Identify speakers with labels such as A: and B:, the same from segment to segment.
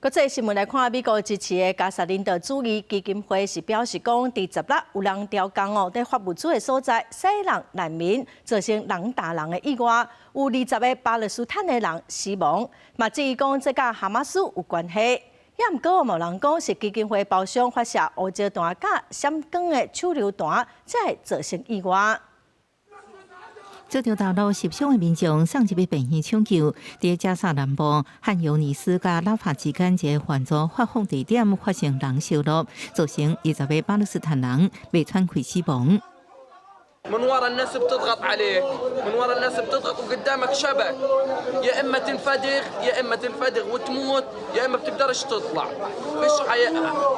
A: 国际新闻来看，美国支持的加沙人道主义基金会是表示讲，伫10日有人调工在发物资的所在西人难民造成人打人的意外，有20个巴勒斯坦的人死亡，嘛质疑讲这甲哈马斯有关系。也毋过，无人讲是基金会包厢发射乌胶弹甲闪光的手榴弹，才会造成意外。
B: 这条道路受伤的民众送入病院抢救。在加沙南部汉尤尼斯甲拉法之间一个援助发放地点发生人烧落，造成20个巴勒斯坦人被喘气死亡。
C: من ورا الناس بتضغط عليك، من ورا الناس بتضغط وقدامك شبك، يا اما تنفدغ يا اما تنفدغ وتموت يا اما بتقدرش تطلع، فيش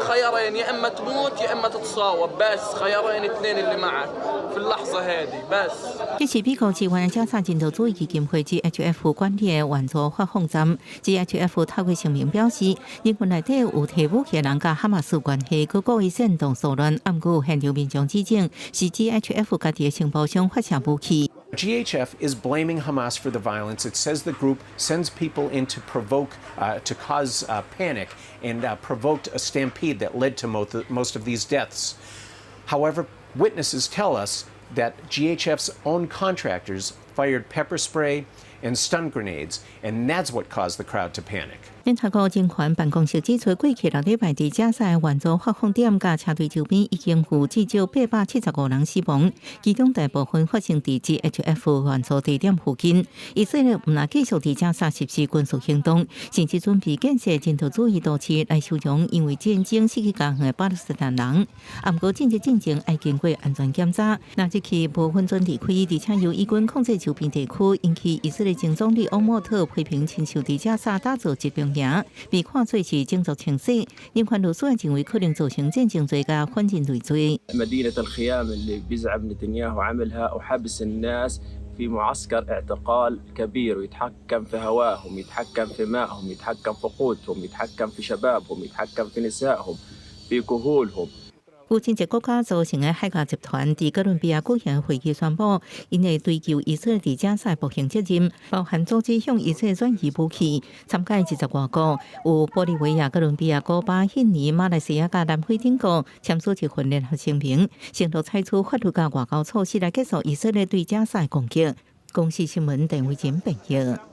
C: خيارين يا اما تموت يا اما تتصاوب، بس خيارين اثنين اللي معك في اللحظة هذه بس。
B: 这是美国支援加沙人道主义基金会 GHF 管理的援助发放站。GHF 透过声明表示，人群内底有提武器人甲哈马斯关系，佮故意煽动骚乱。暗过现场民众指证是 GHF 家己的情报上发射武器。
D: GHF is blaming Hamas for the violence. It says the group sends people in to to cause panic and provoked a stampede that led to most of these deaths. However, witnesses tell us that GHF's own contractors fired pepper spray and stun grenades, and that's what caused the crowd to panic.
B: 联合国人权办公室指出，过去6礼拜伫加沙的援助发放点甲车队周边已经有至少875人死亡，其中大部分发生伫 GHF 援助地点附近。以色列毋但继续伫加沙实施军事行动，甚至准备建设人道主义岛市来收容因为战争失去家园的巴勒斯坦人。不过，进前要经过安全检查。那这起部分阵地区，而且由以军控制周边地区，引起以色列前总理欧莫特批评亲手伫加沙打造疾病。 被看作是种族清洗，人权律师认为可能造成战争罪甲反人类罪。
E: مدينة الخيام اللي بيزعم نتنياهو عملها وحبس الناس في معسكر اعتقال كبير ويتحكم في هواهم، يتحكم في مائهم، يتحكم في قوتهم، يتحكم في شبابهم، يتحكم في نسائهم، في كهولهم。
B: 有真济国家组成的海牙集团伫哥伦比亚举行会议宣布，因会追究以色列伫加沙部行责任，包含组织向以色列转移武器。参加20外国，有玻利维亚、哥伦比亚、古巴、印尼、马来西亚甲南非等国签署一份联合声明，承诺采取法律甲外交措施来结束以色列对加沙的攻击。公视新闻陈伟珍报道。